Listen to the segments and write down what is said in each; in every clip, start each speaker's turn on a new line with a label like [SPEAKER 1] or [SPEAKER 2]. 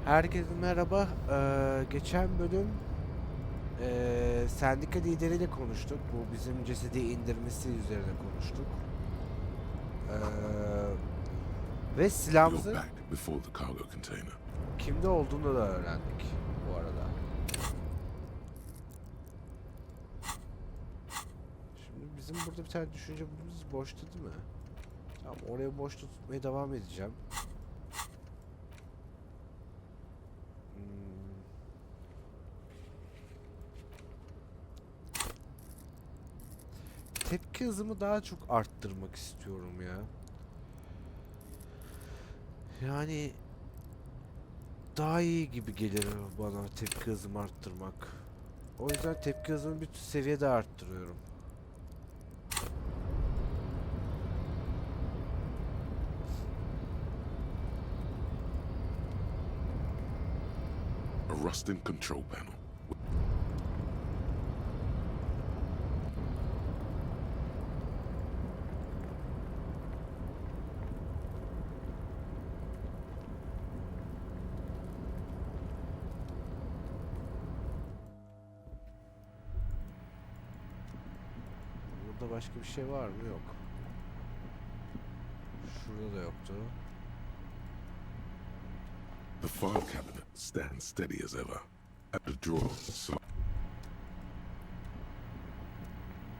[SPEAKER 1] Herkese merhaba. Geçen bölüm sendika lideriyle konuştuk. Bu bizim cesedi indirmesi üzerine konuştuk. Ve
[SPEAKER 2] You're
[SPEAKER 1] silahımızın
[SPEAKER 2] back before the cargo container.
[SPEAKER 1] kimde olduğunu da öğrendik bu arada. Şimdi bizim burada bir tane düşünce bulumuz boştu değil mi? Tamam, oraya boş tutmaya devam edeceğim. Tepki hızımı daha çok arttırmak istiyorum ya. Yani daha iyi gibi gelir bana tepki hızımı arttırmak. O yüzden tepki hızımı bir seviyede arttırıyorum.
[SPEAKER 2] A rusting control panel.
[SPEAKER 1] Burada başka bir şey var mı? Yok. Şurada da yoktu.
[SPEAKER 2] The file cabinet stands steady as ever. At the drawer,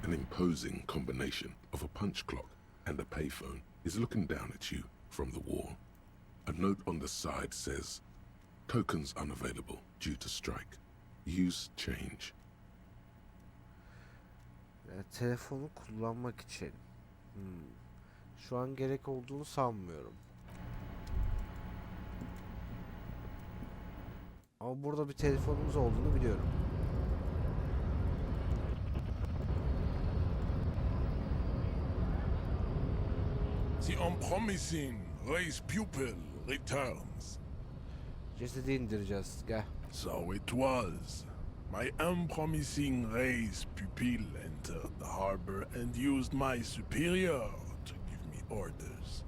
[SPEAKER 2] an imposing combination of a punch clock and a payphone is looking down at you from the wall. A note on the side says, tokens unavailable due to strike. Use change.
[SPEAKER 1] Telefonu kullanmak için. Şu an gerek olduğunu sanmıyorum. Ama burada bir telefonumuz olduğunu biliyorum.
[SPEAKER 3] The unpromising race pupil returns.
[SPEAKER 1] Cesedi indireceğiz. Gel.
[SPEAKER 3] So it was. My unpromising race pupil entered the harbor and used my superior to give me orders.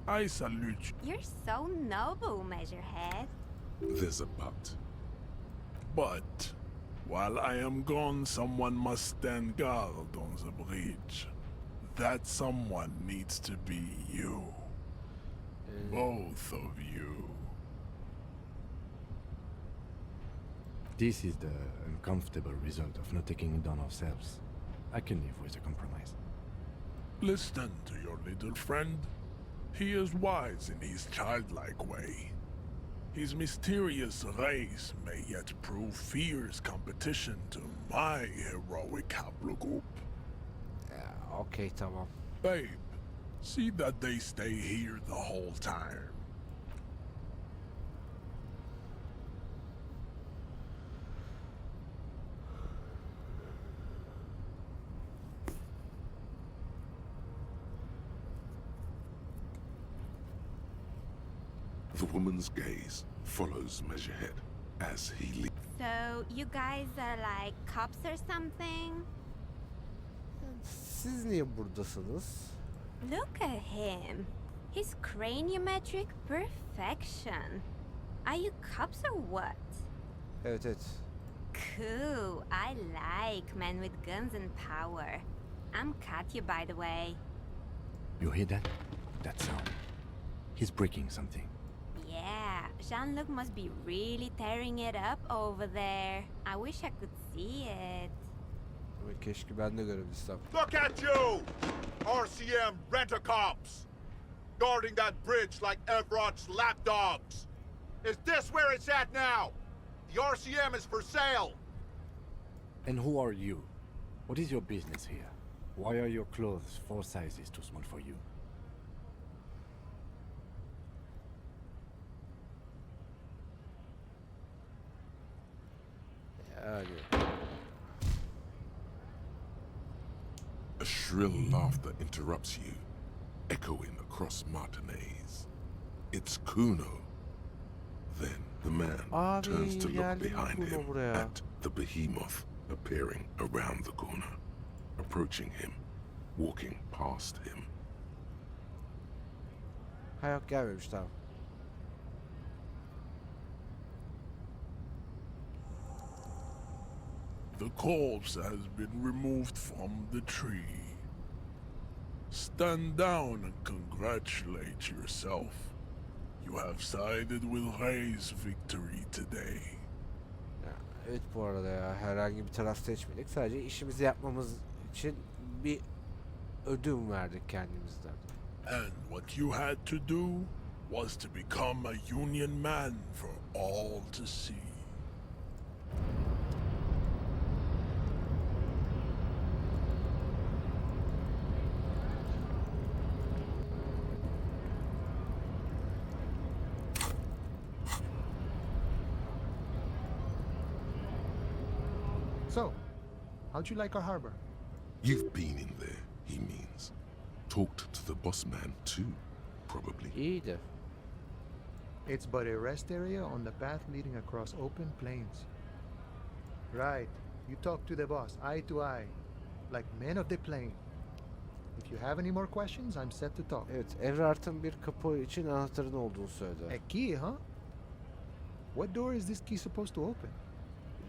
[SPEAKER 3] I salute you.
[SPEAKER 4] You're so noble, Measurehead.
[SPEAKER 2] There's a but.
[SPEAKER 3] But while I am gone, someone must stand guard on the bridge. That someone needs to be you. Both of you.
[SPEAKER 5] This is the uncomfortable result of not taking it down ourselves. I can live with a compromise.
[SPEAKER 3] Listen to your little friend. He is wise in his childlike way. His mysterious race may yet prove fierce competition to my heroic haplogroup.
[SPEAKER 1] Okey, tamam.
[SPEAKER 3] Babe, see that they stay here the whole time.
[SPEAKER 2] The woman's gaze follows Measurehead as he leaves.
[SPEAKER 4] So, you guys are like cops or something?
[SPEAKER 1] Siz niye buradasınız?
[SPEAKER 4] Look at him. His craniometric perfection. Are you cops or what?
[SPEAKER 1] Evet, evet.
[SPEAKER 4] Cool. I like men with guns and power. I'm Katya, by the way.
[SPEAKER 5] You hear that? That sound. He's breaking something.
[SPEAKER 4] Yeah, Jean-Luc must be really tearing it up over there. I wish I could see it.
[SPEAKER 1] Keşke ben de görebilsem.
[SPEAKER 6] Look at you! RCM rent-a-cops! Guarding that bridge like Everett's lapdogs! Is this where it's at now? The RCM is for sale!
[SPEAKER 5] And who are you? What is your business here? Why are your clothes 4 sizes too small for you?
[SPEAKER 1] Yani.
[SPEAKER 2] A shrill laughter interrupts you, echoing across Martinez. It's Kuno. Then the man
[SPEAKER 1] Abi,
[SPEAKER 2] turns to look
[SPEAKER 1] geldi
[SPEAKER 2] behind
[SPEAKER 1] Kuno
[SPEAKER 2] him
[SPEAKER 1] buraya.
[SPEAKER 2] at the behemoth appearing around the corner, approaching him, walking past him.
[SPEAKER 1] Ha yok, gelmemiş, tamam.
[SPEAKER 3] The corpse has been removed from the tree. Stand down and congratulate yourself. You have sided with Ray's victory today.
[SPEAKER 1] Ya, evet bu arada ya herhangi bir taraf seçmedik. Sadece işimizi yapmamız için bir ödün verdik kendimizden.
[SPEAKER 3] And what you had to do was to become a Union man for all to see.
[SPEAKER 7] So, how'd you like our harbor?
[SPEAKER 2] You've been in there, he means. Talked to the boss man too, probably.
[SPEAKER 1] İyiydi.
[SPEAKER 7] It's but a rest area on the path leading across open plains. Right. You talk to the boss, eye to eye, like men of the plain. If you have any more questions, I'm set to talk.
[SPEAKER 1] Evet, Everart'ın bir kapı için anahtarın olduğunu söyledi.
[SPEAKER 7] A key, huh? What door is this key supposed to open?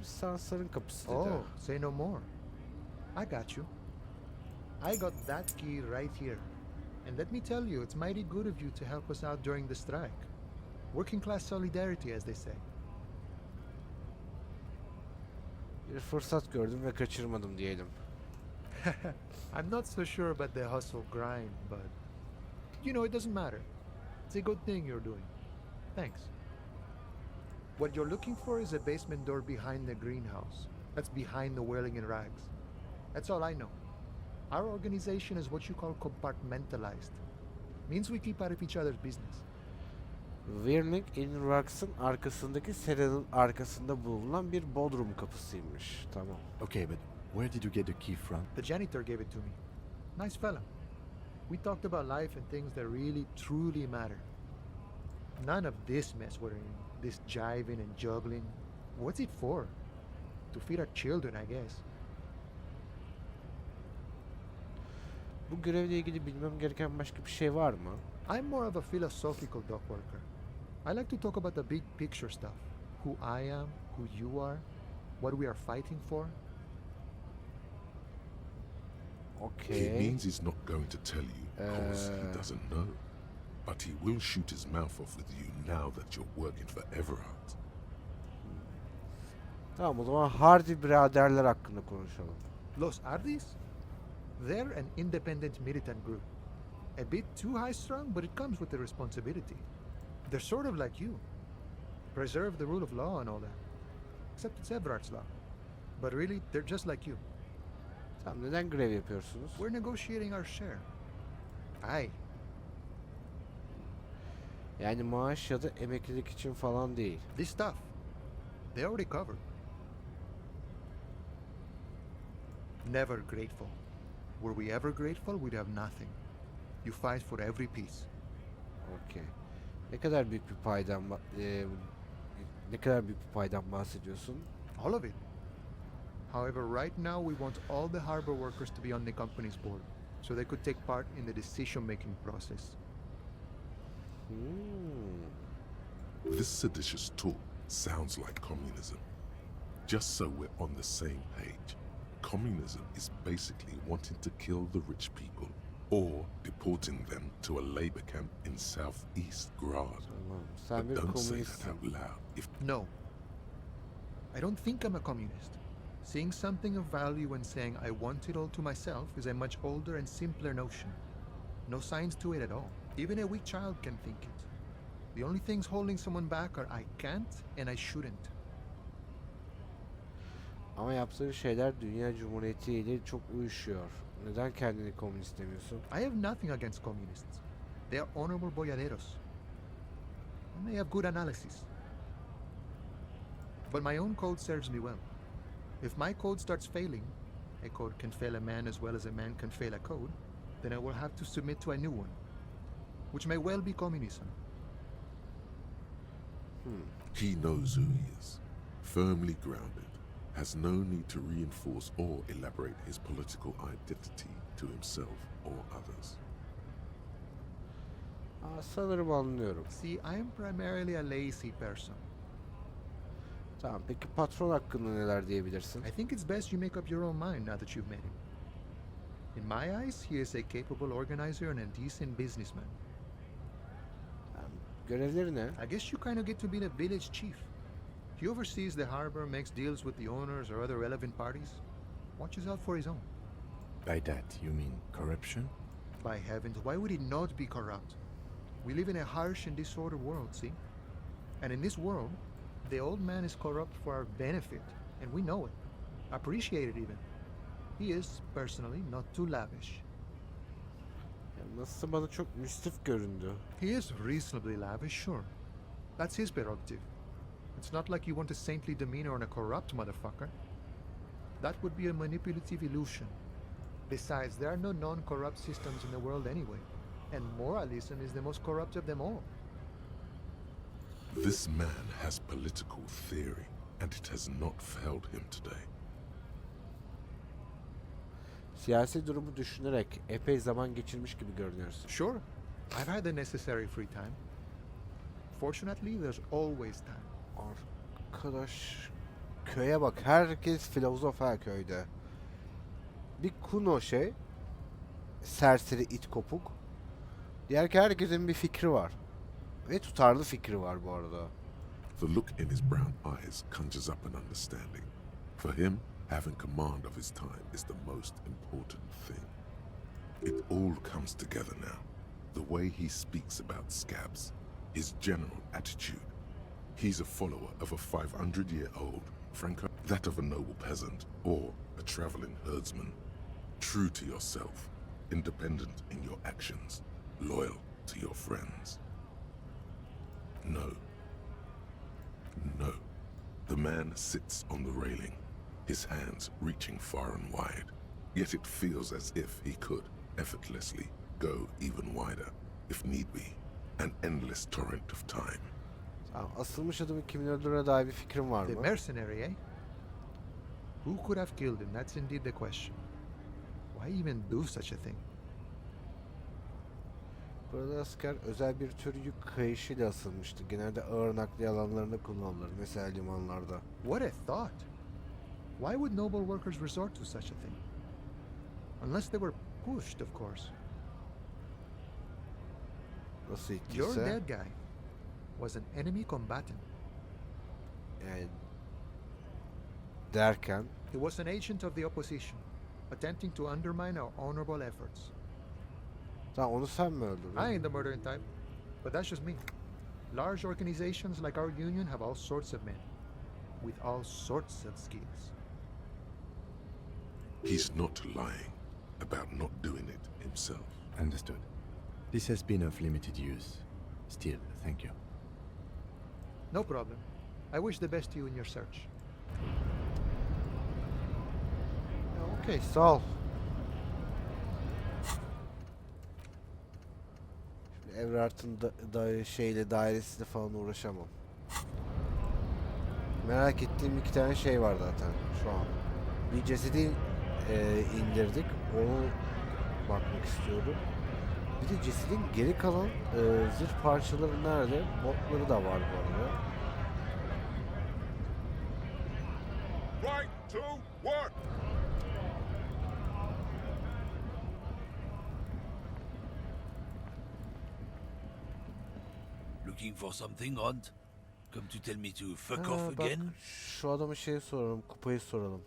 [SPEAKER 1] Sansar'ın kapısı dedi.
[SPEAKER 7] Oh, say no more. I got you. I got that key right here. And let me tell you, it's mighty good of you to help us out during the strike. Working class solidarity, as they say.
[SPEAKER 1] Bir fırsat gördüm ve kaçırmadım diyelim.
[SPEAKER 7] I'm not so sure about the hustle grind, but you know, it doesn't matter. It's a good thing you're doing. Thanks. What you're looking for is a basement door behind the greenhouse. That's behind the whirling in rags. That's all I know. Our organization is what you call compartmentalized. Means we keep out of each other's business.
[SPEAKER 1] Whirling in Rags'ın arkasındaki seranın arkasında bulunan bir bodrum kapısıymış. Tamam.
[SPEAKER 5] Okay, but where did you get the key from?
[SPEAKER 7] The janitor gave it to me. Nice fella. We talked about life and things that really, truly matter. None of this mess we're in. This jiving and juggling. What's it for? To feed our children, I guess.
[SPEAKER 1] Bu görevle ilgili bilmem gereken başka bir şey var mı?
[SPEAKER 7] I'm more of a philosophical dock worker. I like to talk about the big picture stuff. Who I am, who you are, what we are fighting for.
[SPEAKER 1] Okay.
[SPEAKER 2] He means he's not going to tell you because he doesn't know. But he will shoot his mouth off with you now that you're working for Everard.
[SPEAKER 1] Tamam o zaman Hardy biraderler hakkında konuşalım.
[SPEAKER 7] Los Ardis? They're an independent militant group. A bit too high-strung, but it comes with the responsibility. They're sort of like you. Preserve the rule of law and all that. Except it's Everard's law. But really, they're just like you.
[SPEAKER 1] Tamam neden grev yapıyorsunuz?
[SPEAKER 7] We're negotiating our share. Aye.
[SPEAKER 1] Yani maaş ya da emeklilik için falan değil.
[SPEAKER 7] This stuff, they already covered. Never grateful. Were we ever grateful, we'd have nothing. You fight for every piece.
[SPEAKER 1] Okay. Ne kadar büyük bir paydan bahsediyorsun?
[SPEAKER 7] All of it. However, right now we want all the harbor workers to be on the company's board, so they could take part in the decision-making process.
[SPEAKER 2] This seditious talk sounds like communism. Just so we're on the same page, communism is basically wanting to kill the rich people or deporting them to a labor camp in southeast Grad.
[SPEAKER 1] Tamam. Sen
[SPEAKER 2] But
[SPEAKER 1] bir
[SPEAKER 2] don't say that
[SPEAKER 1] komünistsin.
[SPEAKER 2] out loud. If
[SPEAKER 7] No. I don't think I'm a communist. Seeing something of value and saying I want it all to myself is a much older and simpler notion. No science to it at all. Even a weak child can think it. The only things holding someone back are I can't and I shouldn't.
[SPEAKER 1] Ama yaptığı şeyler Dünya Cumhuriyeti ile çok uyuşuyor. Neden kendini komünist demiyorsun?
[SPEAKER 7] I have nothing against communists. They are honorable boyaderos. And they have good analysis. But my own code serves me well. If my code starts failing, a code can fail a man as well as a man can fail a code, then I will have to submit to a new one, which may well be communism.
[SPEAKER 2] he knows who he is, firmly grounded, has no need to reinforce or elaborate his political identity to himself or others.
[SPEAKER 1] Aa, sanırım anlıyorum.
[SPEAKER 7] See, I am primarily a lazy person.
[SPEAKER 1] Tamam, peki patron hakkında neler diyebilirsin?
[SPEAKER 7] I think it's best you make up your own mind now that you've met him. In my eyes, he is a capable organizer and a decent businessman.
[SPEAKER 1] Görevleri ne?
[SPEAKER 7] I guess you kind of get to be the village chief. He oversees the harbor, makes deals with the owners or other relevant parties, watches out for his own.
[SPEAKER 5] By that, you mean corruption?
[SPEAKER 7] By heavens, why would he not be corrupt? We live in a harsh and disordered world, see? And in this world, the old man is corrupt for our benefit, and we know it. Appreciate it even. He is, personally, not too lavish.
[SPEAKER 1] Ya nasılsa bana çok müstif göründü.
[SPEAKER 7] He is reasonably lavish, sure. That's his prerogative. It's not like you want a saintly demeanor on a corrupt motherfucker. That would be a manipulative illusion. Besides, there are no non-corrupt systems in the world anyway. And moralism is the most corrupt of them all.
[SPEAKER 2] This man has political theory, and it has not failed him today.
[SPEAKER 1] Siyasi durumu düşünerek epey zaman geçirmiş gibi görünüyorsun.
[SPEAKER 7] Sure, I've had the necessary free time. Fortunately, there's always time.
[SPEAKER 1] Arkadaş, köye bak, herkes filozof ha köyde. Bir Kuno serseri it kopuk. Diğer ki herkesin bir fikri var. Ve tutarlı fikri var bu arada.
[SPEAKER 2] The look in his brown eyes conjures up an understanding. For him, having command of his time is the most important thing. It all comes together now. The way he speaks about scabs, his general attitude. He's a follower of a 500-year-old Franco, that of a noble peasant or a traveling herdsman. True to yourself, independent in your actions, loyal to your friends. No. No. The man sits on the railing, his hands reaching far and wide. Yet it feels as if he could effortlessly go even wider, if need be, an endless torrent of time.
[SPEAKER 1] Tamam, asılmış adamın kimin öldürdüğüne dair bir fikrin var
[SPEAKER 7] The
[SPEAKER 1] mı?
[SPEAKER 7] mercenary, eh? Who could have killed him? That's indeed the question. Why even do such a thing?
[SPEAKER 1] Burada asker özel bir tür yük kayışıyla asılmıştı. Genelde ağır nakliye alanlarında kullanılır. Mesela limanlarda.
[SPEAKER 7] What a thought! Why would noble workers resort to such a thing? Unless they were pushed, of course.
[SPEAKER 1] Nasıl
[SPEAKER 7] Your
[SPEAKER 1] ittiyse.
[SPEAKER 7] dead guy was an enemy combatant.
[SPEAKER 1] Yani derken
[SPEAKER 7] He was an agent of the opposition, attempting to undermine our honorable efforts.
[SPEAKER 1] tamam, onu sen mi öldürdün?
[SPEAKER 7] I ain't the murdering type, but that's just me. Large organizations like our union have all sorts of men, with all sorts of skills.
[SPEAKER 2] He's not lying about not doing it himself.
[SPEAKER 5] Understood. This has been of limited use. Still, thank you.
[SPEAKER 7] No problem. I wish the best to you in your search.
[SPEAKER 1] Ya, okey, sağ ol. Şimdi Everart'ın dairesiyle falan uğraşamam. Merak ettiğim iki tane şey var zaten şu an. Bir cesedi indirdik. Onu bakmak istiyorum. Bir de cesedin geri kalan zırh parçaları nerede? Botları da var bu arada.
[SPEAKER 6] Right to work!
[SPEAKER 8] Looking for something, Hunt? Come to tell me to fuck
[SPEAKER 1] Ha,
[SPEAKER 8] off
[SPEAKER 1] bak,
[SPEAKER 8] again?
[SPEAKER 1] şu adamı soralım, kupayı soralım.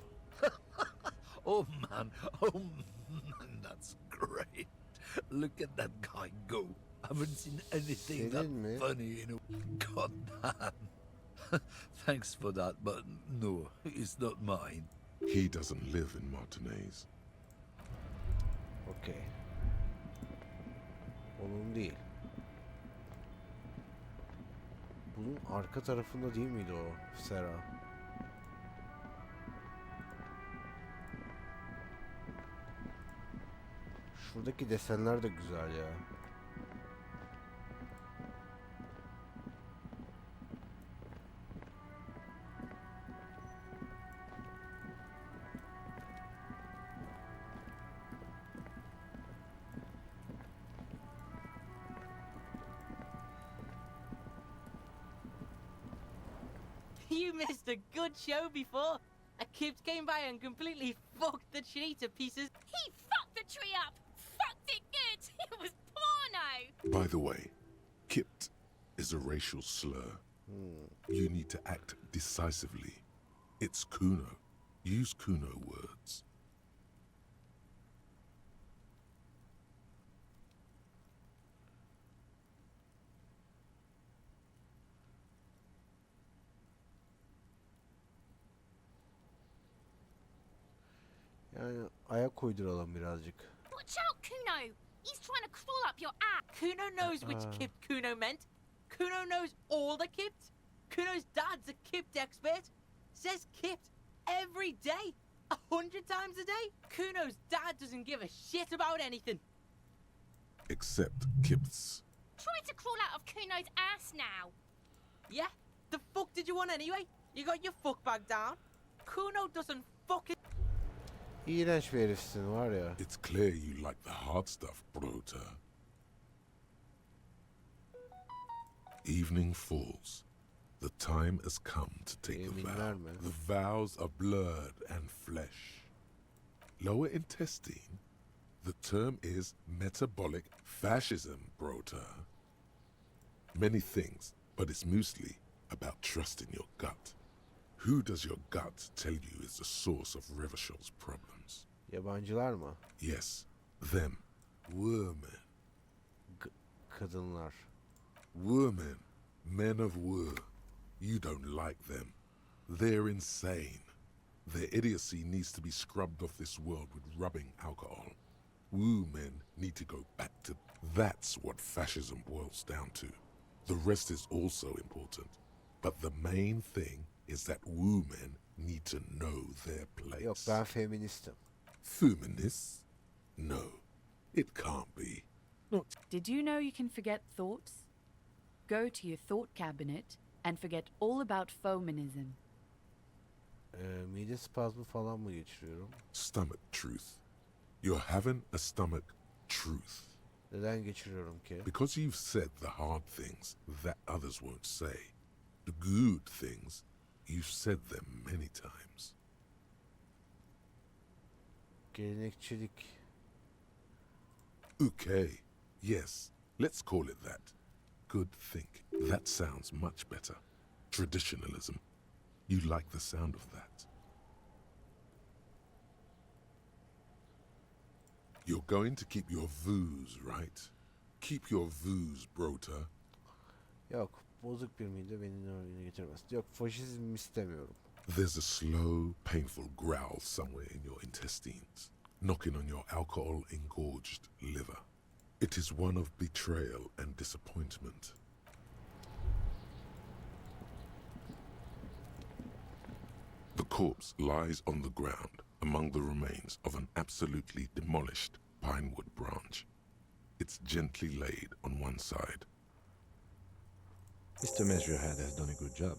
[SPEAKER 8] Oh man, that's great. Look at that guy go. Haven't seen anything that
[SPEAKER 1] Senin mi?
[SPEAKER 8] funny in a... God damn. Thanks for that, but no, it's not mine.
[SPEAKER 2] He doesn't live in Martinez.
[SPEAKER 1] Okey. Onun değil. Bunun arka tarafında değil miydi o Sera? Şuradaki desenler de güzel ya.
[SPEAKER 9] You missed a good show before. A kid came by and completely fucked the tree to pieces.
[SPEAKER 10] He fucked the tree up! Fucked it good! It was porno!
[SPEAKER 2] By the way, kipped is a racial slur. You need to act decisively. It's Kuno. Use Kuno words.
[SPEAKER 1] Yani ayak uyduralım birazcık.
[SPEAKER 10] Watch out, Kuno! He's trying to crawl up your ass!
[SPEAKER 9] Kuno knows which kipped Kuno meant. Kuno knows all the kipped. Kuno's dad's a kipped expert. Says kipped every day. 100 times a day. Kuno's dad doesn't give a shit about anything.
[SPEAKER 2] Except kips.
[SPEAKER 10] Try to crawl out of Kuno's ass now!
[SPEAKER 9] Yeah? The fuck did you want anyway? You got your fuck bag down? Kuno doesn't fucking...
[SPEAKER 1] İğrenç bir herifsin var ya.
[SPEAKER 2] It's clear you like the hard stuff, Brota. Evening falls. The time has come to take the vow.
[SPEAKER 1] Yeminler mi?
[SPEAKER 2] The vows are blood and flesh. Lower intestine. The term is metabolic fascism, Brota. Many things, but it's mostly about trusting your gut. Who does your gut tell you is the source of Revachol's problems?
[SPEAKER 1] Yabancılar mı?
[SPEAKER 2] Yes, them. Women.
[SPEAKER 1] Kadınlar.
[SPEAKER 2] Women. Men of war. You don't like them. They're insane. Their idiocy needs to be scrubbed off this world with rubbing alcohol. Woo men need to go back to... That's what fascism boils down to. The rest is also important. But the main thing is that woo men need to know their place.
[SPEAKER 1] Yok, ben feministim.
[SPEAKER 2] Feminists? No, it can't be. Not...
[SPEAKER 11] Did you know you can forget thoughts? Go to your thought cabinet and forget all about feminism.
[SPEAKER 1] Mide spazmı falan mı geçiriyorum?
[SPEAKER 2] Stomach truth. You're having a stomach truth.
[SPEAKER 1] Neden geçiriyorum ki?
[SPEAKER 2] Because you've said the hard things that others won't say. The good things, you've said them many times.
[SPEAKER 1] Gelenekçilik.
[SPEAKER 2] Okay, yes, let's call it that. Good think. That sounds much better. Traditionalism. You like the sound of that. You're going to keep your views, right? Keep your views, Brota.
[SPEAKER 1] Yok, bozuk bir mide beni oraya getirmez. Yok, faşizm istemiyorum.
[SPEAKER 2] There's a slow, painful growl somewhere in your intestines, knocking on your alcohol-engorged liver. It is one of betrayal and disappointment. The corpse lies on the ground among the remains of an absolutely demolished pinewood branch. It's gently laid on one side.
[SPEAKER 5] Mr. Measurehead has done a good job.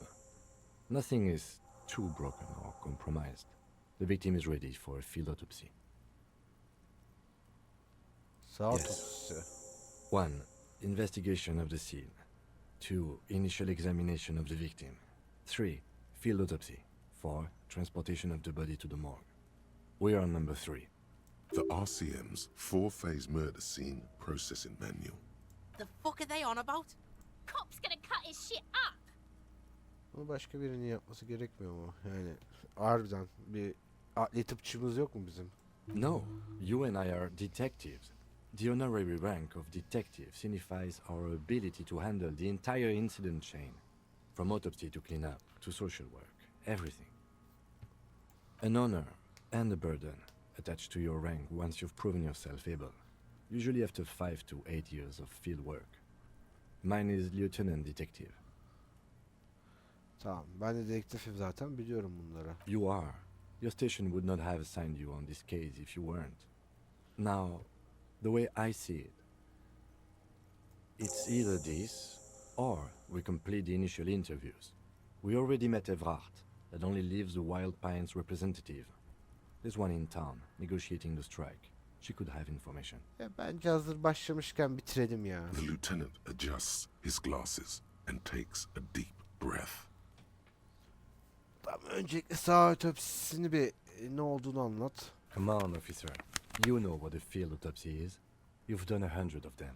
[SPEAKER 5] Nothing is too broken or compromised. The victim is ready for a field autopsy.
[SPEAKER 1] Saha
[SPEAKER 5] Yes.
[SPEAKER 1] Otopsisi.
[SPEAKER 5] 1. Investigation of the scene. 2. Initial examination of the victim. 3. Field autopsy. 4. Transportation of the body to the morgue. We are on number 3.
[SPEAKER 2] The RCM's 4-phase murder scene processing manual.
[SPEAKER 9] The fuck are they on about?
[SPEAKER 10] Cop's gonna cut his shit up!
[SPEAKER 1] Bunu başka birinin yapması gerekmiyor mu? Yani harbiden bir adli tıpçımız yok mu bizim?
[SPEAKER 5] No, you and I are detectives. The honorary rank of detective signifies our ability to handle the entire incident chain, from autopsy to cleanup to social work, everything. An honor and a burden attached to your rank once you've proven yourself able, usually after 5 to 8 years of field work. Mine is lieutenant detective.
[SPEAKER 1] Tamam, ben de dedektifim zaten, biliyorum bunları.
[SPEAKER 5] You are. Your station would not have assigned you on this case if you weren't. Now, the way I see it, it's either this, or we complete the initial interviews. We already met Evrard, that only leaves the Wild Pines representative. There's one in town, negotiating the strike. She could have information.
[SPEAKER 1] Bence hazır başlamışken bitirelim ya.
[SPEAKER 2] The lieutenant adjusts his glasses and takes a deep breath.
[SPEAKER 1] Öncelikle Saha Otopsisini bir ne olduğunu anlat.
[SPEAKER 5] Come on, officer. You know what a field autopsy is. You've done 100 of them.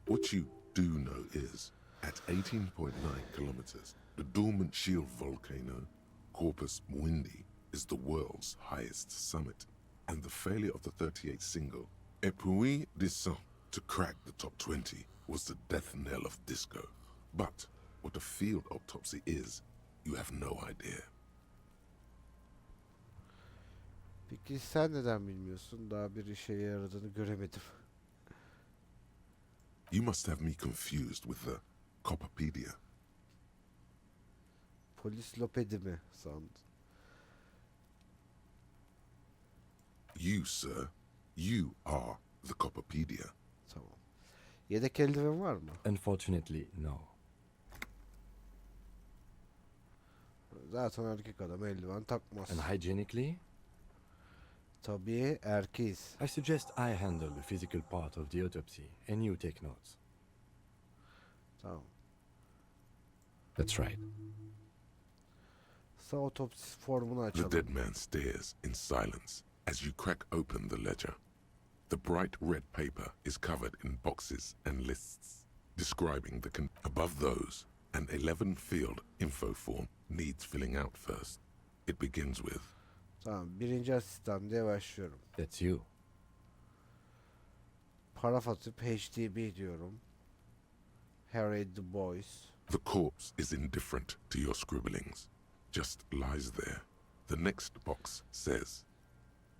[SPEAKER 2] What you do know is, at 18.9 kilometers, the dormant shield volcano, Corpus Mundi, is the world's highest summit, and the failure of the 38 single, Et puis descend, to crack the top 20 was the death knell of disco. But what a field autopsy is, you have no idea.
[SPEAKER 1] Peki sen neden bilmiyorsun? Daha bir işe yaradığını göremedim.
[SPEAKER 2] You must have me confused with the Copperpedia.
[SPEAKER 1] Polis lopedi mi sandın?
[SPEAKER 2] You, sir, you are the Copperpedia.
[SPEAKER 1] Tamam. Yedek eldiven var mı?
[SPEAKER 5] Unfortunately, no.
[SPEAKER 1] Zaten erkek adam eldiven takmaz.
[SPEAKER 5] And hygienically,
[SPEAKER 1] Tabii erkeğiz.
[SPEAKER 5] I suggest I handle the physical part of the autopsy and you take notes.
[SPEAKER 1] Tamam.
[SPEAKER 5] That's right.
[SPEAKER 1] Saha otopsisi formunu
[SPEAKER 2] The
[SPEAKER 1] açalım.
[SPEAKER 2] dead man stares in silence as you crack open the ledger. The bright red paper is covered in boxes and lists describing the above those, an 11-field info form needs filling out first. It begins with
[SPEAKER 1] Tamam. Birinci asistan diye başlıyorum.
[SPEAKER 5] That's you.
[SPEAKER 1] Paraf atıp HDB diyorum. Harry the Boys.
[SPEAKER 2] the corpse is indifferent to your scribblings, just lies there. The next box says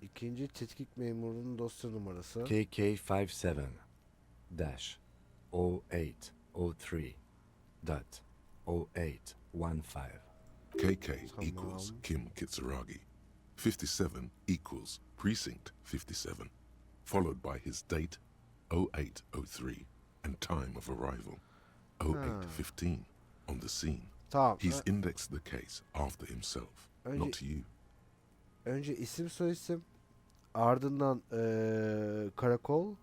[SPEAKER 1] İkinci tetkik memurunun dosya numarası.
[SPEAKER 5] KK57 dash 0803 dot 0815.
[SPEAKER 2] KK
[SPEAKER 1] Tamam.
[SPEAKER 2] equals Kim Kitsuragi. 57 equals Precinct 57, followed by his date 0803 and time of arrival 0815 on the scene.
[SPEAKER 1] Tamam.
[SPEAKER 2] He's indexed the case after himself, not you.
[SPEAKER 1] Önce isim soyisim, ardından karakol,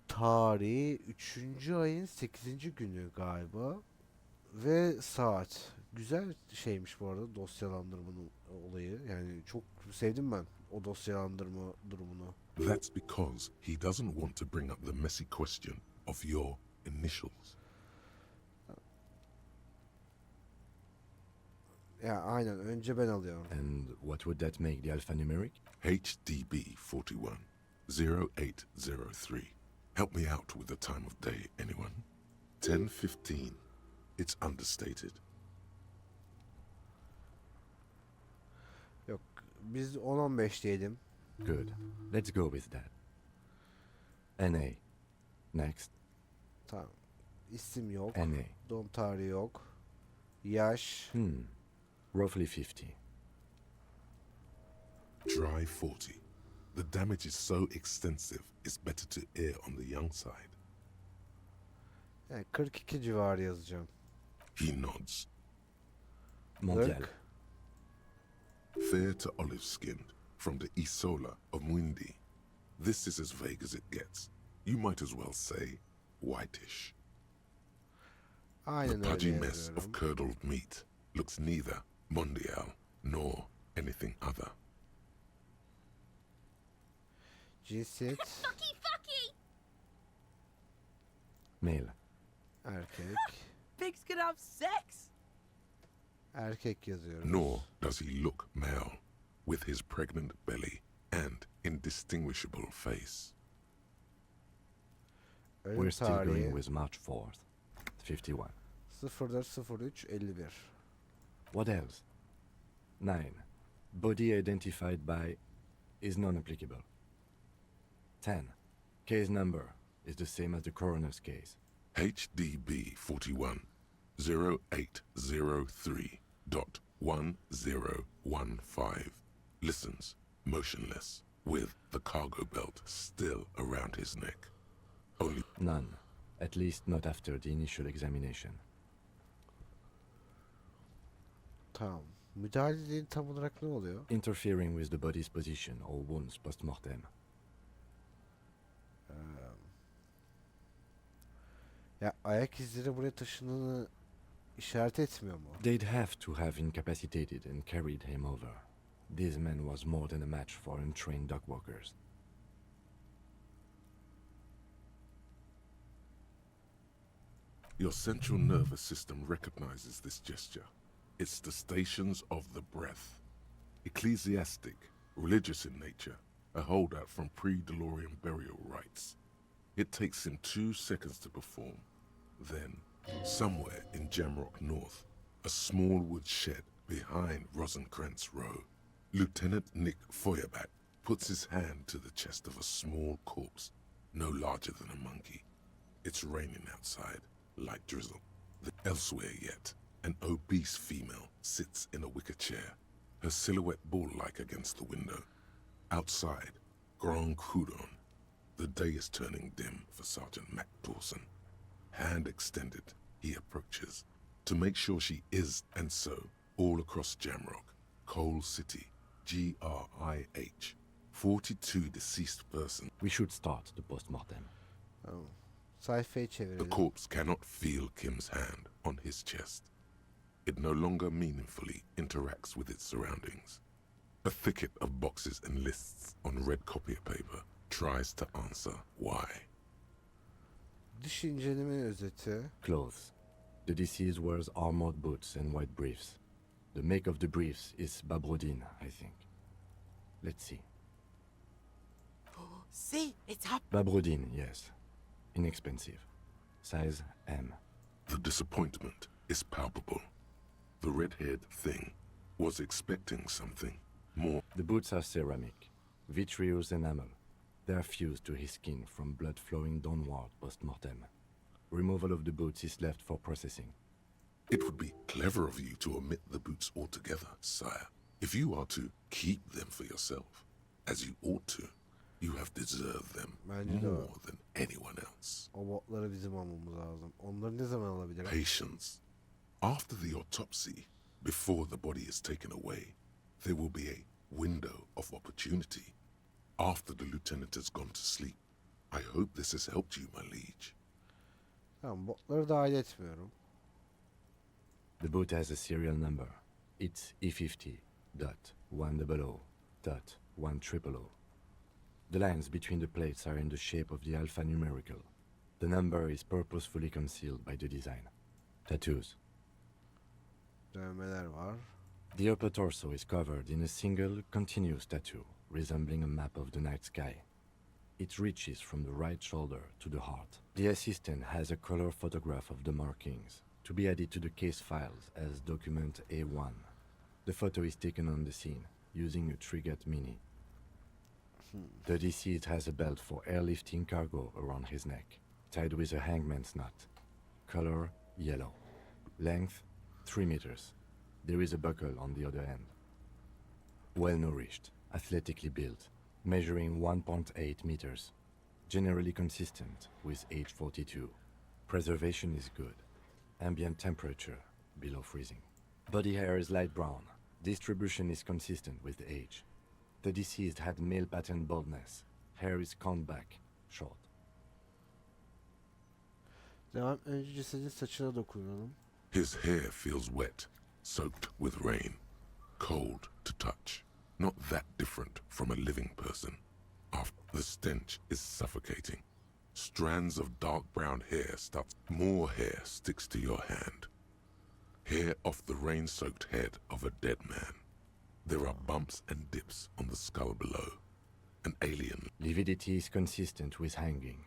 [SPEAKER 1] tarihi 3. ayın 8. günü galiba ve saat. Güzel şeymiş bu arada dosyalandırmanın olayı. Yani çok sevdim ben o dosyalandırma durumunu.
[SPEAKER 2] That's because he doesn't want to bring up the messy question of your initials.
[SPEAKER 1] Ya aynen önce ben alıyorum.
[SPEAKER 5] And what would that make the alphanumeric?
[SPEAKER 2] HDB 41 0803. Help me out with the time of day, anyone? 10:15. It's understated.
[SPEAKER 1] Yok biz 10-15 diyelim.
[SPEAKER 5] Good. Let's go with that. NA. Next.
[SPEAKER 1] Tamam. İsim yok.
[SPEAKER 5] NA.
[SPEAKER 1] Doğum tarihi yok. Yaş.
[SPEAKER 5] Roughly 50.
[SPEAKER 2] Dry 40. The damage is so extensive, it's better to err on the young side.
[SPEAKER 1] Yani 42 civarı yazacağım.
[SPEAKER 2] He nods.
[SPEAKER 5] Mondial.
[SPEAKER 1] Irk.
[SPEAKER 2] Fair to olive-skinned, from the Isola of Mundi. This is as vague as it gets. You might as well say whitish. The
[SPEAKER 1] Aynen öyle
[SPEAKER 2] pudgy mess
[SPEAKER 1] yazıyorum.
[SPEAKER 2] of curdled meat looks neither mondial nor anything other.
[SPEAKER 1] Cinsiyet
[SPEAKER 10] Fucky, fucky!
[SPEAKER 5] Male.
[SPEAKER 1] erkek.
[SPEAKER 9] Pigs can have sex!
[SPEAKER 1] Erkek yazıyoruz.
[SPEAKER 2] Nor does he look male, with his pregnant belly and indistinguishable face.
[SPEAKER 1] Ölüm
[SPEAKER 5] We're still going
[SPEAKER 1] tarihi
[SPEAKER 5] with March 4th. 51.
[SPEAKER 1] 040351.
[SPEAKER 5] What else? 9. Body identified by is non-applicable. 10. Case number is the same as the coroner's case.
[SPEAKER 2] HDB 41 0803 dot 1015 listens motionless with the cargo belt still around his neck. Only
[SPEAKER 5] None. At least not after the initial examination.
[SPEAKER 1] Tamam. Müdahale dediğin tam olarak ne oluyor?
[SPEAKER 5] Interfering with the body's position or wounds post-mortem.
[SPEAKER 1] Ya ayak izleri buraya taşındığını işaret etmiyor mu?
[SPEAKER 5] They'd have to have incapacitated and carried him over. This man was more than a match for untrained dog walkers.
[SPEAKER 2] Your central nervous system recognizes this gesture. It's the stations of the breath. Ecclesiastic, religious in nature, a holdout from pre-DeLorean burial rites. It takes him 2 seconds to perform. Then, somewhere in Jamrock North, a small wood shed behind Rosencrantz Row, Lieutenant Nick Feuerbach puts his hand to the chest of a small corpse, no larger than a monkey. It's raining outside, light drizzle. Elsewhere yet, an obese female sits in a wicker chair, her silhouette bull-like against the window. Outside, Grand Coudon. The day is turning dim for Sergeant Mac Dawson. Hand extended, he approaches, to make sure she is, and so, all across Jamrock, Coal City, GRIH, 42 deceased persons.
[SPEAKER 5] We should start the post-mortem.
[SPEAKER 1] Tamam. Sayfayı
[SPEAKER 2] The
[SPEAKER 1] çevirelim.
[SPEAKER 2] corpse cannot feel Kim's hand on his chest. It no longer meaningfully interacts with its surroundings. A thicket of boxes and lists on red copier paper tries to answer why.
[SPEAKER 1] Dış inceleme özeti.
[SPEAKER 5] Clothes. The deceased wears armored boots and white briefs. The make of the briefs is Babrodine, I think. Let's see.
[SPEAKER 9] See, it's up.
[SPEAKER 5] Babrodine, yes. Inexpensive. Size M.
[SPEAKER 2] The disappointment is palpable. The red-haired thing was expecting something more.
[SPEAKER 5] The boots are ceramic, vitreous enamel. They are fused to his skin from blood flowing downward post-mortem. Removal of the boots is left for processing.
[SPEAKER 2] It would be clever of you to omit the boots altogether, sire. If you are to keep them for yourself, as you ought to, you have deserved them
[SPEAKER 1] Bence de o.
[SPEAKER 2] more than anyone else.
[SPEAKER 1] O botları bizim almamız lazım. Onları ne zaman alabilirim?
[SPEAKER 2] Patience. After the autopsy, before the body is taken away, there will be a window of opportunity. After the lieutenant has gone to sleep. I hope this has helped you, my liege.
[SPEAKER 1] Tamam, botları dahil etmiyorum.
[SPEAKER 5] The boot has a serial number. It's E50.100.100. The lines between the plates are in the shape of the alphanumerical. The number is purposefully concealed by the design. Tattoos.
[SPEAKER 1] Dövmeler var.
[SPEAKER 5] The upper torso is covered in a single, continuous tattoo, resembling a map of the night sky. It reaches from the right shoulder to the heart. The assistant has a color photograph of the markings, to be added to the case files as document A1. The photo is taken on the scene, using a Trigat Mini. The deceased has a belt for airlifting cargo around his neck, tied with a hangman's knot. Color, yellow. Length, 3 meters. There is a buckle on the other end. Well-nourished, athletically built, measuring 1.8 meters. Generally consistent with age 42. Preservation is good. Ambient temperature, below freezing. Body hair is light brown. Distribution is consistent with age. The deceased had male pattern baldness. Hair is combed back, short.
[SPEAKER 1] Devam. Önce cesedin saçına dokunalım.
[SPEAKER 2] His hair feels wet, soaked with rain, cold to touch. Not that different from a living person. After the stench is suffocating. Strands of dark brown hair starts. More hair sticks to your hand. Hair off the rain-soaked head of a dead man. There are bumps and dips on the skull below. An alien.
[SPEAKER 5] Lividity is consistent with hanging.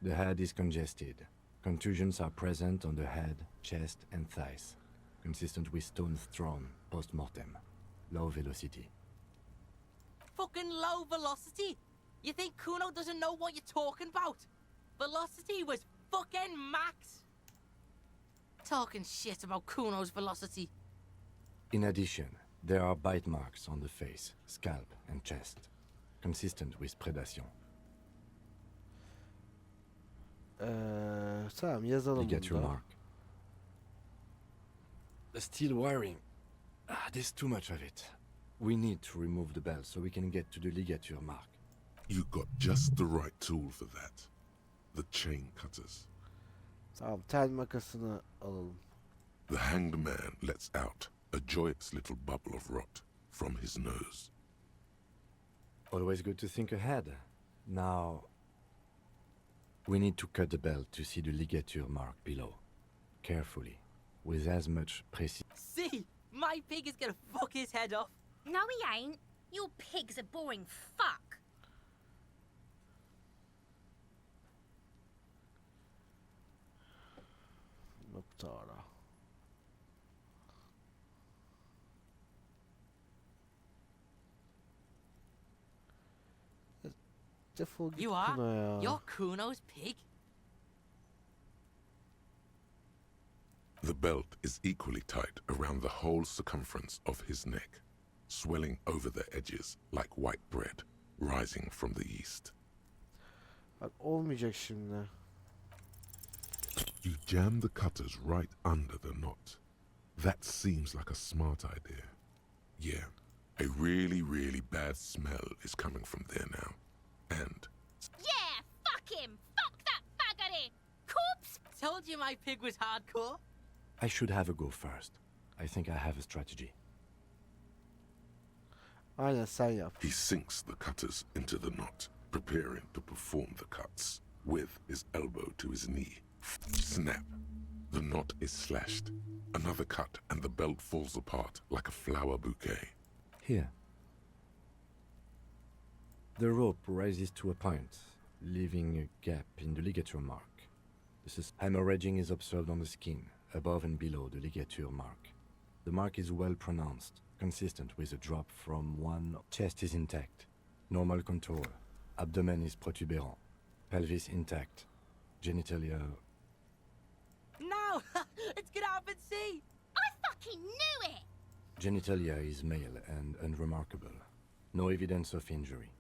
[SPEAKER 5] The head is congested. Contusions are present on the head, chest, and thighs. Consistent with stones thrown post-mortem. Low velocity.
[SPEAKER 9] Fucking low velocity? You think Kuno doesn't know what you're talking about? Velocity was fucking max. Talking shit about Kuno's velocity.
[SPEAKER 5] In addition, there are bite marks on the face, scalp, and chest. Consistent with predation.
[SPEAKER 1] Tamam, yazalım
[SPEAKER 5] You get your
[SPEAKER 1] bunu da.
[SPEAKER 5] mark. The steel wiring. There's too much of it. We need to remove the bell so we can get to the ligature mark.
[SPEAKER 2] You got just the right tool for that. The chain cutters.
[SPEAKER 1] Tamam, tel makasını alalım.
[SPEAKER 2] The hanged man lets out a joyous little bubble of rot from his nose.
[SPEAKER 5] Always good to think ahead. Now, we need to cut the belt to see the ligature mark below. Carefully, with as much precision.
[SPEAKER 9] See, my pig is gonna fuck his head off.
[SPEAKER 10] No, he ain't. Your pig's a boring fuck.
[SPEAKER 1] Nokta ara. Defol git
[SPEAKER 9] You are?
[SPEAKER 1] Kuno ya.
[SPEAKER 9] You're Kuno's pig?
[SPEAKER 2] The belt is equally tight around the whole circumference of his neck, swelling over the edges like white bread rising from the yeast.
[SPEAKER 1] Bak olmayacak şimdi.
[SPEAKER 2] You jam the cutters right under the knot. That seems like a smart idea. Yeah, a really, really bad smell is coming from there now. And
[SPEAKER 10] Yeah, fuck him. Fuck that faggoty. Corpse.
[SPEAKER 9] Told you my pig was hardcore.
[SPEAKER 5] I should have a go first. I think I have a strategy.
[SPEAKER 1] Aynen, sen yap.
[SPEAKER 2] he sinks the cutters into the knot, preparing to perform the cuts, with his elbow to his knee. Snap! The knot is slashed. Another cut and the belt falls apart like a flower bouquet.
[SPEAKER 5] Here. The rope rises to a point, leaving a gap in the ligature mark. Hemorrhaging is observed on the skin, above and below the ligature mark. The mark is well pronounced, consistent with a drop from one. Chest is intact, normal contour. Abdomen is protuberant, pelvis intact, genitalia.
[SPEAKER 9] No! Let's get up and see!
[SPEAKER 10] I fucking knew it.
[SPEAKER 5] Genitalia is male and unremarkable. No evidence of injury.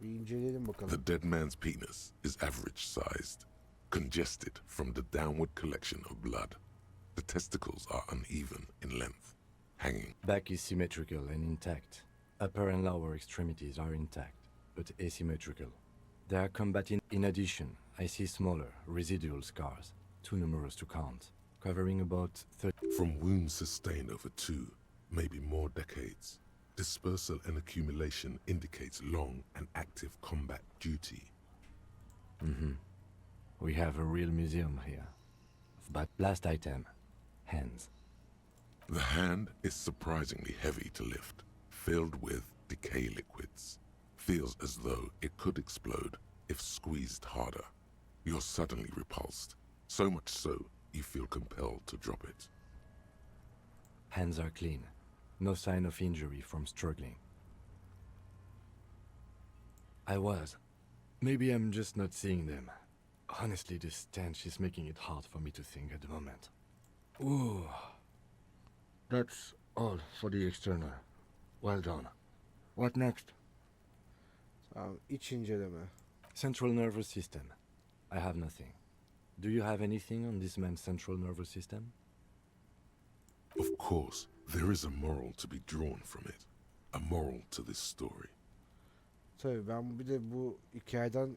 [SPEAKER 1] Bir inceleyelim
[SPEAKER 2] The
[SPEAKER 1] bakalım.
[SPEAKER 2] dead man's penis is average sized, congested from the downward collection of blood. The testicles are uneven in length, hanging.
[SPEAKER 5] Back is symmetrical and intact. Upper and lower extremities are intact, but asymmetrical. They are combating. In addition, I see smaller, residual scars, too numerous to count, covering about 30.
[SPEAKER 2] From wounds sustained over 2, maybe more decades, dispersal and accumulation indicates long and active combat duty.
[SPEAKER 5] We have a real museum here. But last item, hands.
[SPEAKER 2] The hand is surprisingly heavy to lift, filled with decay liquids. Feels as though it could explode if squeezed harder. You're suddenly repulsed, so much so you feel compelled to drop it.
[SPEAKER 5] Hands are clean. No sign of injury from struggling. I was. Maybe I'm just not seeing them. Honestly, this stench is making it hard for me to think at the moment. Ooh. That's all for the external. Well done. What next?
[SPEAKER 1] Tamam, iç inceleme.
[SPEAKER 5] Central nervous system. I have nothing. Do you have anything on this man's central nervous system?
[SPEAKER 2] Of course, there is a moral to be drawn from it. A moral to this story.
[SPEAKER 1] Tabii ben bir de bu hikayeden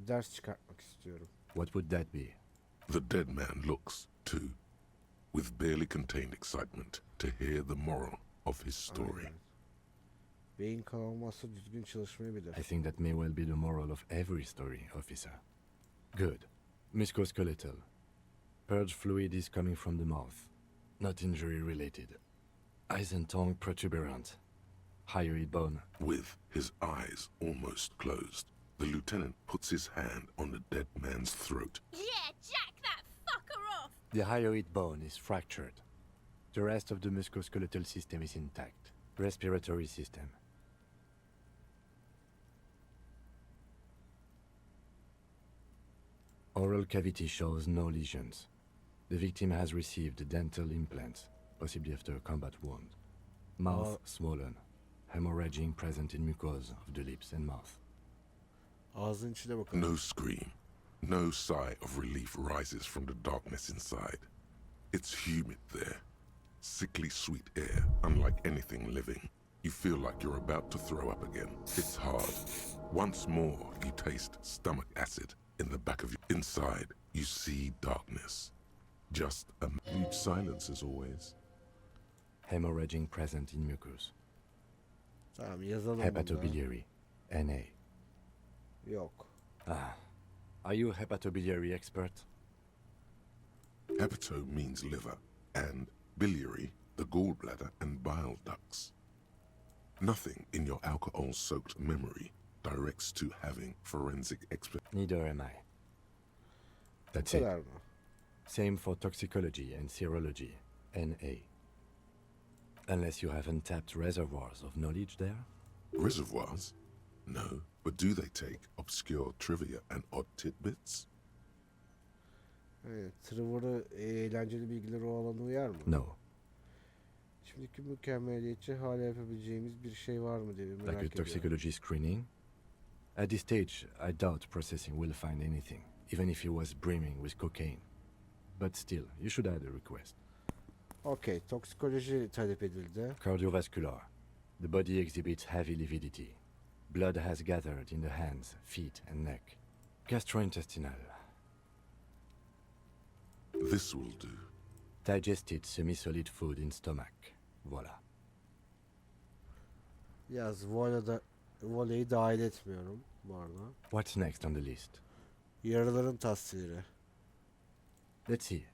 [SPEAKER 1] ders çıkartmak istiyorum.
[SPEAKER 5] What would that be?
[SPEAKER 2] The dead man looks, too, with barely contained excitement to hear the moral of his story.
[SPEAKER 1] Aynen. Beyin kan olmazsa düzgün çalışmayabilir.
[SPEAKER 5] I think that may well be the moral of every story, officer. Good. Musculoskeletal. Purge fluid is coming from the mouth. Not injury related. Eyes and tongue protuberant. Hyoid bone.
[SPEAKER 2] With his eyes almost closed, the lieutenant puts his hand on the dead man's throat.
[SPEAKER 10] Yeah, jack that fucker off.
[SPEAKER 5] The hyoid bone is fractured. The rest of the musculoskeletal system is intact. Respiratory system. Oral cavity shows no lesions. The victim has received dental implants, possibly after a combat wound. Mouth swollen. Hemorrhaging present in mucosa of the lips and mouth.
[SPEAKER 1] Ağzın içine bakalım.
[SPEAKER 2] No scream, no sigh of relief rises from the darkness inside. It's humid there. Sickly sweet air, unlike anything living. You feel like you're about to throw up again. It's hard. Once more, you taste stomach acid in the back of your... Inside, You see darkness. Just a huge silence as always.
[SPEAKER 5] Hemorrhaging present in mucus.
[SPEAKER 1] Tamam yazalım bunu.
[SPEAKER 5] Hepatobiliary. NA.
[SPEAKER 1] Yok.
[SPEAKER 5] Ah. Are you a hepatobiliary expert?
[SPEAKER 2] Hepato means liver, and biliary, the gallbladder and bile ducts. Nothing in your alcohol-soaked memory directs to having forensic expert.
[SPEAKER 5] Neither am I.
[SPEAKER 1] Bu
[SPEAKER 5] That's it.
[SPEAKER 1] kadar mı?
[SPEAKER 5] Same for toxicology and serology. NA. Unless you have untapped reservoirs of knowledge there?
[SPEAKER 2] Reservoirs? No, but do they take obscure trivia and odd tidbits?
[SPEAKER 1] Evet, Trevor'ı eğlenceli bilgileri o alana uyar mı?
[SPEAKER 5] No.
[SPEAKER 1] Şimdiki mükemmeliyetçi hala yapabileceğimiz bir şey var mı diye merak
[SPEAKER 5] Like a
[SPEAKER 1] ediyorum.
[SPEAKER 5] toxicology screening? At this stage, I doubt processing will find anything, even if he was brimming with cocaine. But still, you should add a request.
[SPEAKER 1] Okey, toksikoloji talep edildi.
[SPEAKER 5] Cardiovascular. The body exhibits heavy lividity. Blood has gathered in the hands, feet, and neck. Gastrointestinal.
[SPEAKER 2] This will do.
[SPEAKER 5] Digested semi-solid food in stomach. Voila.
[SPEAKER 1] Yaz, voleyi dahil etmiyorum bu arada.
[SPEAKER 5] What's next on the list?
[SPEAKER 1] Yaraların tasviri.
[SPEAKER 5] Let's see.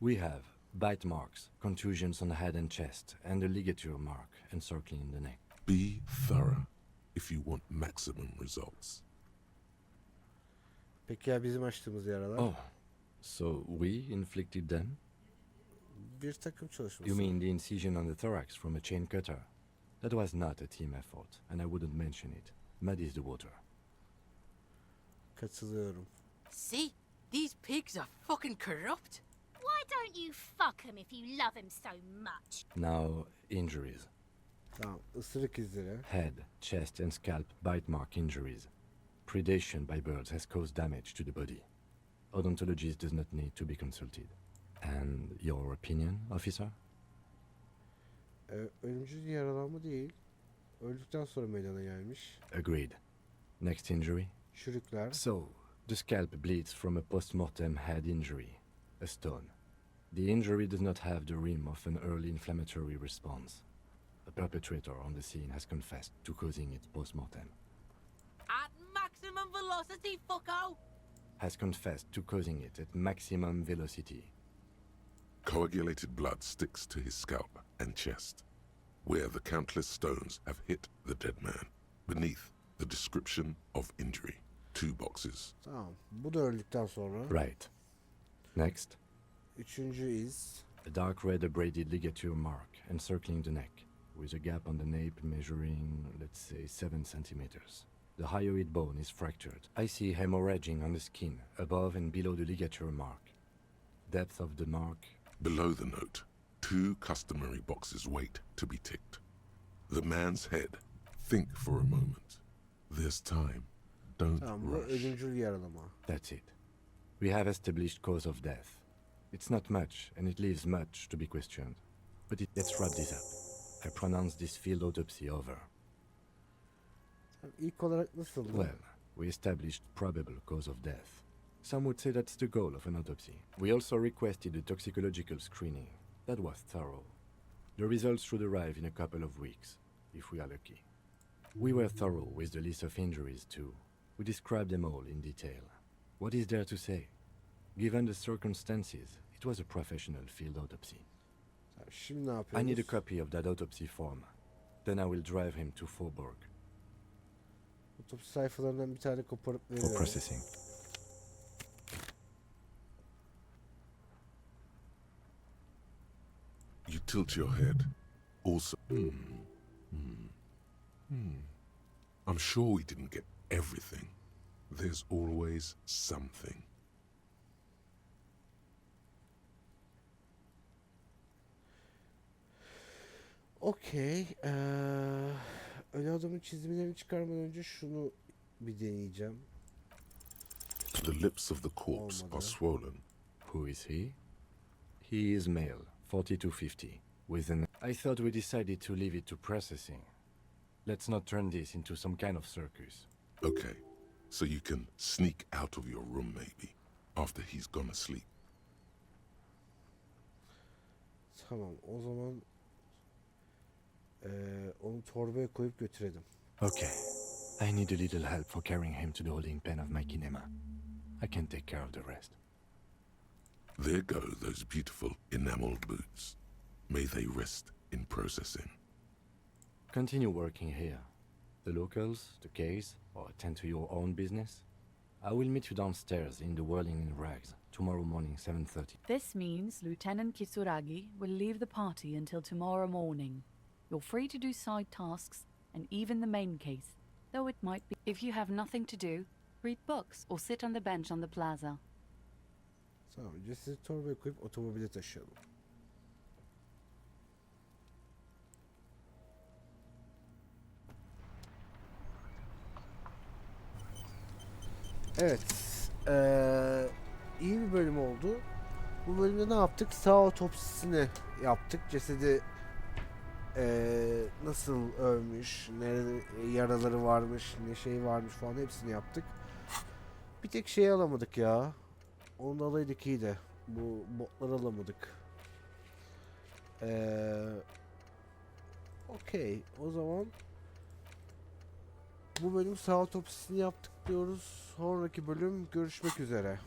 [SPEAKER 5] We have bite marks, contusions on the head and chest, and a ligature mark encircling the neck.
[SPEAKER 2] Be thorough if you want maximum results.
[SPEAKER 1] Peki ya bizim açtığımız yaralar?
[SPEAKER 5] Oh, so we inflicted them?
[SPEAKER 1] Bir takım çalışması.
[SPEAKER 5] You mean the incision on the thorax from a chain cutter? That was not a team effort, and I wouldn't mention it. Muddies the water.
[SPEAKER 1] Katılıyorum.
[SPEAKER 9] See? These pigs are fucking corrupt.
[SPEAKER 10] Why don't you fuck him if you love him so much?
[SPEAKER 5] Now, injuries.
[SPEAKER 1] Tamam, ısırık izleri.
[SPEAKER 5] Head, chest, and scalp bite mark injuries. Predation by birds has caused damage to the body. Odontologist does not need to be consulted. And your opinion, officer?
[SPEAKER 1] Ölümcül yaralanma değil. Öldükten sonra meydana gelmiş.
[SPEAKER 5] Agreed. Next injury?
[SPEAKER 1] Çürükler.
[SPEAKER 5] So, the scalp bleeds from a post-mortem head injury, a stone. The injury does not have the rim of an early inflammatory response. The perpetrator on the scene has confessed to causing it post-mortem.
[SPEAKER 9] At maximum velocity, fucko!
[SPEAKER 5] Has confessed to causing it at maximum velocity.
[SPEAKER 2] Coagulated blood sticks to his scalp and chest, where the countless stones have hit the dead man. Beneath the description of injury, 2 boxes.
[SPEAKER 1] Tamam. Bu da öldükten sonra.
[SPEAKER 5] Right. Next,
[SPEAKER 1] Üçüncü iz.
[SPEAKER 5] a dark red abraded ligature mark encircling the neck, with a gap on the nape measuring, let's say, 7 centimeters. The hyoid bone is fractured. I see hemorrhaging on the skin, above and below the ligature mark. Depth of the mark,
[SPEAKER 2] Below the note, 2 customary boxes wait to be ticked. The man's head. Think for a moment. There's time. Don't
[SPEAKER 1] Tamam, bu
[SPEAKER 2] rush.
[SPEAKER 1] ölümcül yaralama.
[SPEAKER 5] that's it. We have established cause of death. It's not much, and it leaves much to be questioned. But let's wrap this up. I pronounce this field autopsy over.
[SPEAKER 1] Tamam, İlk olarak nasıldı?
[SPEAKER 5] Well, we established probable cause of death. Some would say that's the goal of an autopsy. We also requested a toxicological screening. That was thorough. The results should arrive in a couple of weeks, if we are lucky. We were thorough with the list of injuries too. We described them all in detail. What is there to say? Given the circumstances, it was a professional field autopsy.
[SPEAKER 1] Tamam, şimdi ne
[SPEAKER 5] I
[SPEAKER 1] yapıyoruz?
[SPEAKER 5] need a copy of that autopsy form. Then I will drive him to Faubourg
[SPEAKER 1] Otopsi sayfalarından bir tane koparıp
[SPEAKER 5] for
[SPEAKER 1] veriyorum.
[SPEAKER 5] processing.
[SPEAKER 2] You tilt your head. Also, I'm sure we didn't get everything. There's always something.
[SPEAKER 1] Okey. Ölü adamın çizimlerini çıkarmadan önce şunu bir deneyeceğim.
[SPEAKER 2] The lips of the corpse are swollen.
[SPEAKER 5] Who is he? He is male, 40 to 50, with an... I thought we decided to leave it to processing. Let's not turn this into some kind of circus.
[SPEAKER 2] Okay, so you can sneak out of your room maybe. after he's gone asleep.
[SPEAKER 1] Tamam, o zaman onu torbaya koyup götürelim.
[SPEAKER 5] Okay. I need a little help for carrying him to the holding pen of my kinema. I can take care of the rest.
[SPEAKER 2] There go those beautiful enameled boots. May they rest in processing.
[SPEAKER 5] Continue working here. The locals, the case, or attend to your own business. I will meet you downstairs in the whirling in rags tomorrow morning, 7:30.
[SPEAKER 11] This means Lieutenant Kitsuragi will leave the party until tomorrow morning. You're free to do side tasks and even the main case, though it might be. If you have nothing to do, read books or sit on the bench on the plaza.
[SPEAKER 1] Tamam, cesedi torbaya koyup otomobile taşıyalım. Evet, iyi bir bölüm oldu. Bu bölümde ne yaptık? Saha otopsisini yaptık. Cesedi nasıl ölmüş, nerede yaraları varmış, ne şey varmış falan hepsini yaptık. Bir tek şey alamadık ya. Onu da alaydık iyi de. Bu botları alamadık. Okey. O zaman bu bölüm saha otopsisini yaptık diyoruz. Sonraki bölüm görüşmek üzere.